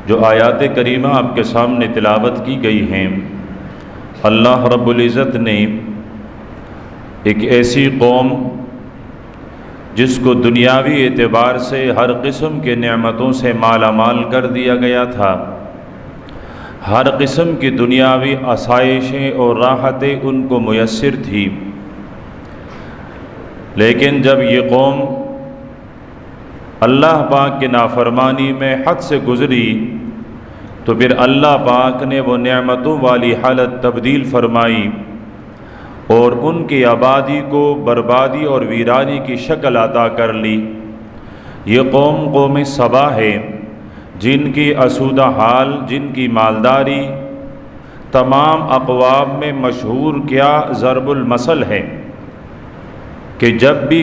جو آیات کریمہ آپ کے سامنے تلاوت کی گئی ہیں، اللہ رب العزت نے ایک ایسی قوم جس کو دنیاوی اعتبار سے ہر قسم کے نعمتوں سے مالا مال کر دیا گیا تھا، ہر قسم کی دنیاوی آسائشیں اور راحتیں ان کو میسر تھی، لیکن جب یہ قوم اللہ پاک کی نافرمانی میں حد سے گزری تو پھر اللہ پاک نے وہ نعمتوں والی حالت تبدیل فرمائی اور ان کی آبادی کو بربادی اور ویرانی کی شکل عطا کر لی۔ یہ قوم سبا ہے، جن کی اسودہ حال، جن کی مالداری تمام اقوام میں مشہور کیا ضرب المثل ہے کہ جب بھی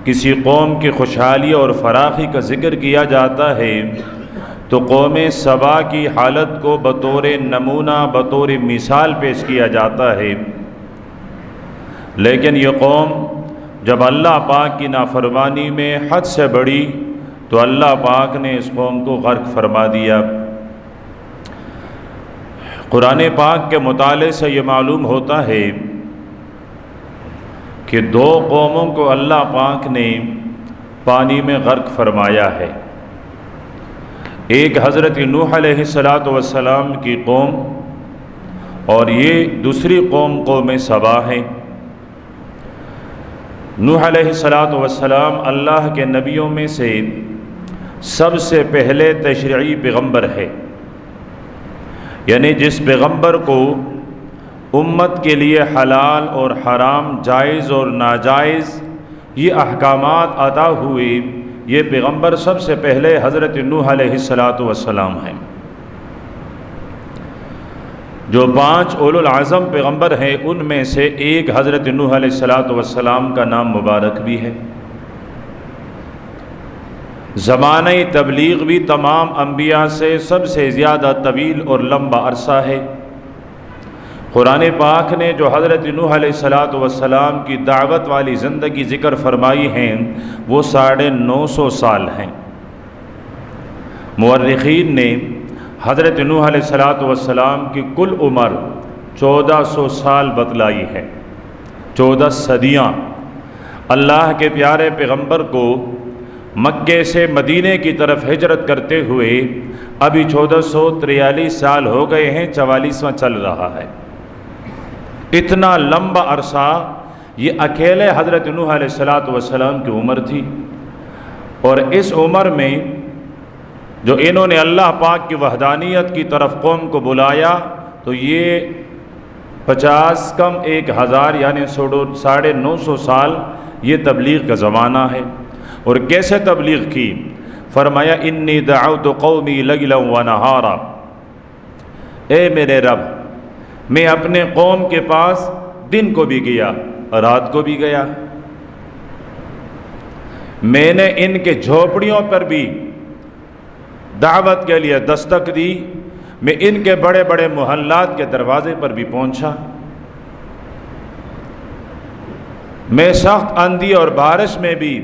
کسی قوم کی خوشحالی اور فراخی کا ذکر کیا جاتا ہے تو قوم سبا کی حالت کو بطور نمونہ، بطور مثال پیش کیا جاتا ہے، لیکن یہ قوم جب اللہ پاک کی نافرمانی میں حد سے بڑھی تو اللہ پاک نے اس قوم کو غرق فرما دیا۔ قرآن پاک کے مطالعے سے یہ معلوم ہوتا ہے کہ دو قوموں کو اللہ پاک نے پانی میں غرق فرمایا ہے۔ ایک حضرت نوح علیہ السلام کی قوم اور یہ دوسری قوم سبا ہے۔ نوح علیہ السلام اللہ کے نبیوں میں سے سب سے پہلے تشریعی پیغمبر ہے، یعنی جس پیغمبر کو امت کے لیے حلال اور حرام، جائز اور ناجائز یہ احکامات عطا ہوئے، یہ پیغمبر سب سے پہلے حضرت نوح علیہ السلام ہیں۔ جو 5 اولو العزم پیغمبر ہیں ان میں سے ایک حضرت نوح علیہ السلام کا نام مبارک بھی ہے۔ زمانہ تبلیغ بھی تمام انبیاء سے سب سے زیادہ طویل اور لمبا عرصہ ہے۔ قرآن پاک نے جو حضرت نوح علیہ السلام کی دعوت والی زندگی ذکر فرمائی ہیں وہ 950 سال ہیں۔ مورخین نے حضرت نوح علیہ السلام کی کل عمر 1400 سال بتلائی ہے، 14 صدیاں۔ اللہ کے پیارے پیغمبر کو مکے سے مدینے کی طرف ہجرت کرتے ہوئے ابھی 1443 سال ہو گئے ہیں، 44واں چل رہا ہے۔ اتنا لمبا عرصہ یہ اکیلے حضرت نوح علیہ السلام کی عمر تھی، اور اس عمر میں جو انہوں نے اللہ پاک کی وحدانیت کی طرف قوم کو بلایا تو یہ 50 کم 1000 یعنی 950 سال یہ تبلیغ کا زمانہ ہے۔ اور کیسے تبلیغ کی؟ فرمایا انی دعوت قومی لیلا ونہارا، اے میرے رب میں اپنے قوم کے پاس دن کو بھی گیا، رات کو بھی گیا، میں نے ان کے جھوپڑیوں پر بھی دعوت کے لیے دستک دی، میں ان کے بڑے بڑے محلات کے دروازے پر بھی پہنچا، میں سخت آندھی اور بارش میں بھی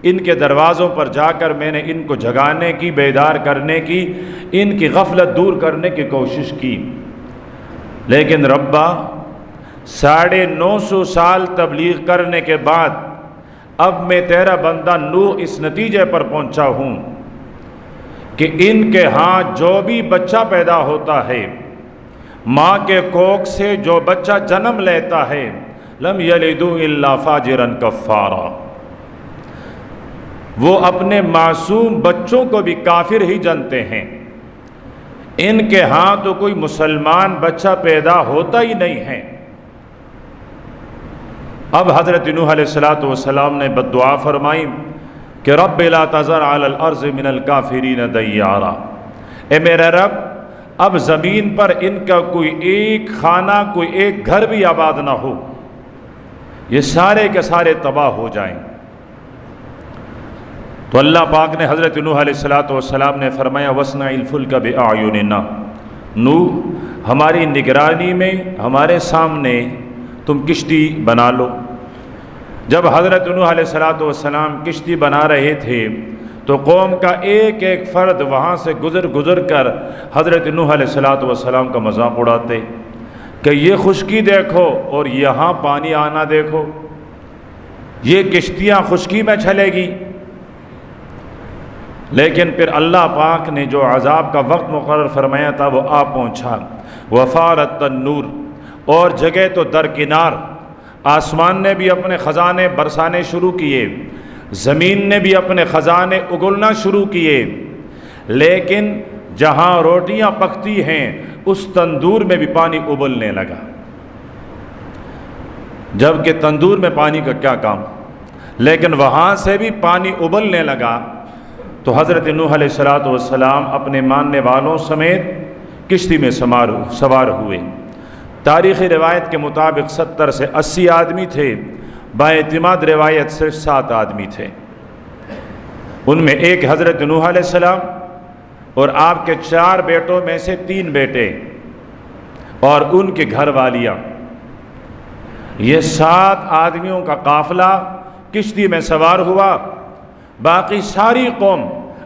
ان کے دروازوں پر جا کر میں نے ان کو جگانے کی، بیدار کرنے کی، ان کی غفلت دور کرنے کی کوشش کی، لیکن ربا 950 سال تبلیغ کرنے کے بعد اب میں تیرا بندہ نوح اس نتیجے پر پہنچا ہوں کہ ان کے ہاں جو بھی بچہ پیدا ہوتا ہے، ماں کے کوکھ سے جو بچہ جنم لیتا ہے، لم یلدوا الا فاجرا کفارا، وہ اپنے معصوم بچوں کو بھی کافر ہی جانتے ہیں، ان کے ہاں تو کوئی مسلمان بچہ پیدا ہوتا ہی نہیں ہے۔ اب حضرت نوح علیہ السلام نے بددعا فرمائی کہ رب لا تذر علی الارض من الکافرین دیارا، اے میرے رب اب زمین پر ان کا کوئی ایک خانہ، کوئی ایک گھر بھی آباد نہ ہو، یہ سارے کے سارے تباہ ہو جائیں۔ تو اللہ پاک نے حضرت نوح علیہ السلام نے فرمایا وَاصْنَعِ الْفُلْكَ بِأَعْيُنِنَا، نوح ہماری نگرانی میں ہمارے سامنے تم کشتی بنا لو۔ جب حضرت نوح علیہ السلام کشتی بنا رہے تھے تو قوم کا ایک ایک فرد وہاں سے گزر کر حضرت نوح علیہ السلام کا مذاق اڑاتے کہ یہ خشکی دیکھو اور یہاں پانی آنا دیکھو، یہ کشتیاں خشکی میں چلے گی۔ لیکن پھر اللہ پاک نے جو عذاب کا وقت مقرر فرمایا تھا وہ آ پہنچا۔ وفارت النور، اور جگہ تو درکنار، آسمان نے بھی اپنے خزانے برسانے شروع کیے، زمین نے بھی اپنے خزانے اگلنا شروع کیے، لیکن جہاں روٹیاں پکتی ہیں اس تندور میں بھی پانی ابلنے لگا، جبکہ تندور میں پانی کا کیا کام، لیکن وہاں سے بھی پانی ابلنے لگا۔ تو حضرت نوح علیہ السلام اپنے ماننے والوں سمیت کشتی میں سوار ہوئے۔ تاریخی روایت کے مطابق 70 سے 80 آدمی تھے، باعتماد روایت صرف 7 آدمی تھے۔ ان میں ایک حضرت نوح علیہ السلام اور آپ کے 4 بیٹوں میں سے 3 بیٹے اور ان کے گھر والیاں، یہ 7 آدمیوں کا قافلہ کشتی میں سوار ہوا۔ باقی ساری قوم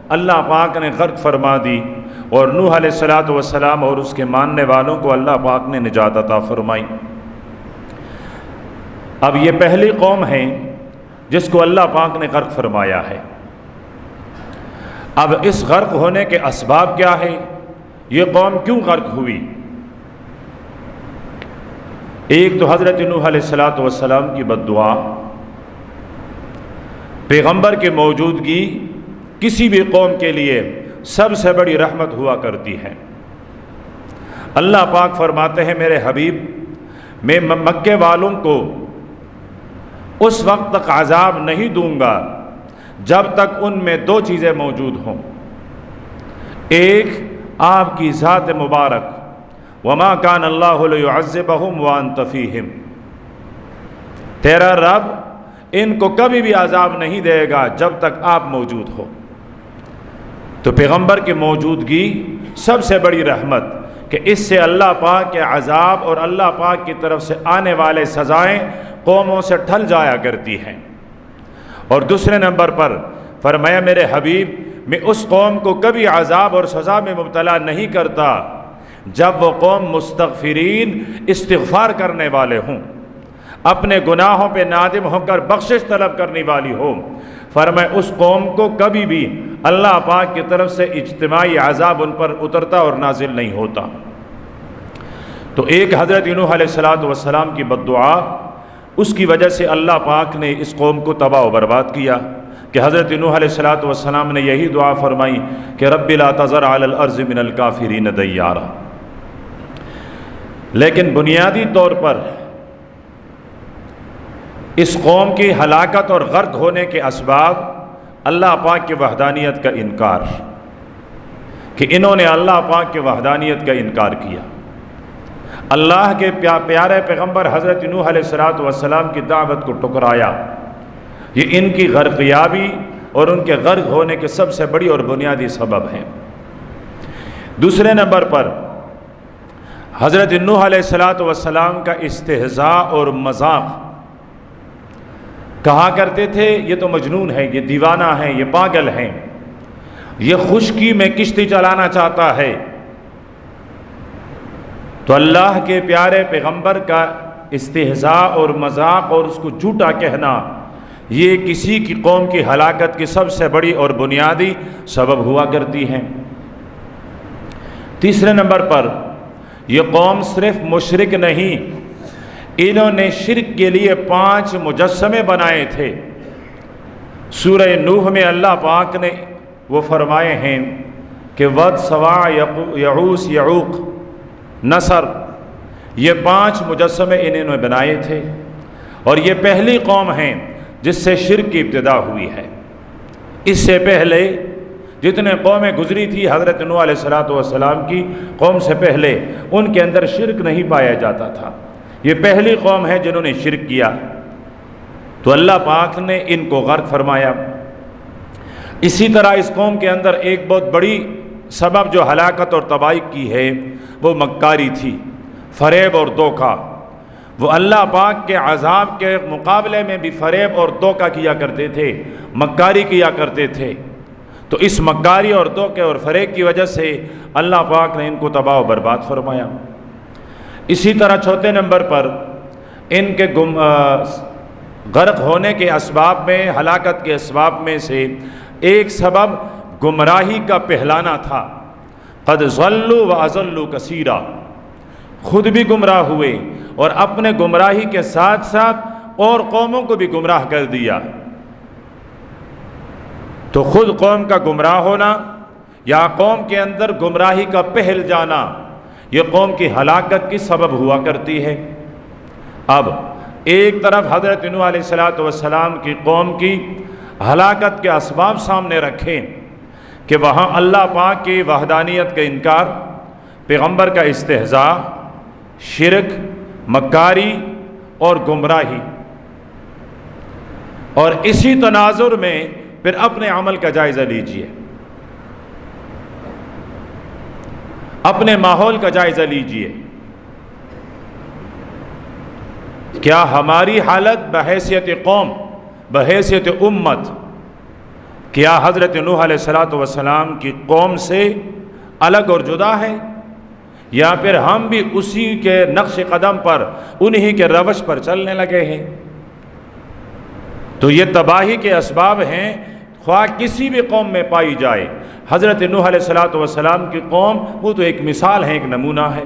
اللہ پاک نے غرق فرما دی، اور نوح علیہ السلام اور اس کے ماننے والوں کو اللہ پاک نے نجات عطا فرمائی۔ اب یہ پہلی قوم ہے جس کو اللہ پاک نے غرق فرمایا ہے۔ اب اس غرق ہونے کے اسباب کیا ہیں؟ یہ قوم کیوں غرق ہوئی؟ ایک تو حضرت نوح علیہ السلام کی بد دعا۔ پیغمبر کی موجودگی کسی بھی قوم کے لیے سب سے بڑی رحمت ہوا کرتی ہے۔ اللہ پاک فرماتے ہیں میرے حبیب، میں مکے والوں کو اس وقت تک عذاب نہیں دوں گا جب تک ان میں 2 چیزیں موجود ہوں۔ ایک، آپ کی ذات مبارک، وما کان اللہ لیعذبہم وانت فیہم، تیرا رب ان کو کبھی بھی عذاب نہیں دے گا جب تک آپ موجود ہو۔ تو پیغمبر کی موجودگی سب سے بڑی رحمت، کہ اس سے اللہ پاک کے عذاب اور اللہ پاک کی طرف سے آنے والے سزائیں قوموں سے ٹھل جایا کرتی ہیں۔ اور دوسرے نمبر پر فرمایا میرے حبیب، میں اس قوم کو کبھی عذاب اور سزا میں مبتلا نہیں کرتا جب وہ قوم مستغفرین، استغفار کرنے والے ہوں، اپنے گناہوں پہ نادم ہو کر بخشش طلب کرنے والی ہو۔ فرمائے اس قوم کو کبھی بھی اللہ پاک کی طرف سے اجتماعی عذاب ان پر اترتا اور نازل نہیں ہوتا۔ تو ایک حضرت نوح علیہ السلام کی بد دعا، اس کی وجہ سے اللہ پاک نے اس قوم کو تباہ و برباد کیا، کہ حضرت نوح علیہ السلام نے یہی دعا فرمائی کہ رب لا تذر علی الارض من الکافرین دیارا۔ لیکن بنیادی طور پر اس قوم کی ہلاکت اور غرق ہونے کے اسباب اللہ پاک کی وحدانیت کا انکار، کہ انہوں نے اللہ پاک کی وحدانیت کا انکار کیا۔ اللہ کے پیارے پیغمبر حضرت نوح علیہ السلام کی دعوت کو ٹکرایا۔ یہ ان کی غرقیابی اور ان کے غرق ہونے کے سب سے بڑی اور بنیادی سبب ہیں۔ دوسرے نمبر پر حضرت نوح علیہ السلام کا استہزاء اور مذاق، کہا کرتے تھے یہ تو مجنون ہے، یہ دیوانہ ہے، یہ پاگل ہے، یہ خشکی میں کشتی چلانا چاہتا ہے۔ تو اللہ کے پیارے پیغمبر کا استہزاء اور مذاق اور اس کو جھوٹا کہنا، یہ کسی کی قوم کی ہلاکت کی سب سے بڑی اور بنیادی سبب ہوا کرتی ہے۔ تیسرے نمبر پر یہ قوم صرف مشرک نہیں، انہوں نے شرک کے لیے 5 مجسمے بنائے تھے۔ سورہ نوح میں اللہ پاک نے وہ فرمائے ہیں کہ ود، سواع، یعوس، یعوق، نصر، یہ 5 مجسمے انہوں نے بنائے تھے، اور یہ پہلی قوم ہیں جس سے شرک کی ابتدا ہوئی ہے۔ اس سے پہلے جتنے قومیں گزری تھی حضرت نوح علیہ السلام کی قوم سے پہلے، ان کے اندر شرک نہیں پایا جاتا تھا۔ یہ پہلی قوم ہے جنہوں نے شرک کیا، تو اللہ پاک نے ان کو غرق فرمایا۔ اسی طرح اس قوم کے اندر ایک بہت بڑی سبب جو ہلاکت اور تباہی کی ہے وہ مکاری تھی، فریب اور دھوکہ۔ وہ اللہ پاک کے عذاب کے مقابلے میں بھی فریب اور دھوکہ کیا کرتے تھے، مکاری کیا کرتے تھے۔ تو اس مکاری اور دھوکے اور فریب کی وجہ سے اللہ پاک نے ان کو تباہ و برباد فرمایا۔ اسی طرح چوتھے نمبر پر ان کے غرق ہونے کے اسباب میں، ہلاکت کے اسباب میں سے ایک سبب گمراہی کا پہلانا تھا۔ قد ضلوا واضلوا کثیرا، خود بھی گمراہ ہوئے اور اپنے گمراہی کے ساتھ ساتھ اور قوموں کو بھی گمراہ کر دیا۔ تو خود قوم کا گمراہ ہونا یا قوم کے اندر گمراہی کا پھیل جانا، یہ قوم کی ہلاکت کی سبب ہوا کرتی ہے۔ اب ایک طرف حضرت نوح علیہ السلام کی قوم کی ہلاکت کے اسباب سامنے رکھیں کہ وہاں اللہ پاک کی وحدانیت کا انکار، پیغمبر کا استہزاء، شرک، مکاری اور گمراہی، اور اسی تناظر میں پھر اپنے عمل کا جائزہ لیجئے، اپنے ماحول کا جائزہ لیجئے۔ کیا ہماری حالت بحیثیت قوم، بحیثیت امت، کیا حضرت نوح علیہ السلام کی قوم سے الگ اور جدا ہے، یا پھر ہم بھی اسی کے نقش قدم پر، انہی کے روش پر چلنے لگے ہیں؟ تو یہ تباہی کے اسباب ہیں، خواہ کسی بھی قوم میں پائی جائے۔ حضرت نوح علیہ السلام کی قوم وہ تو ایک مثال ہے، ایک نمونہ ہے۔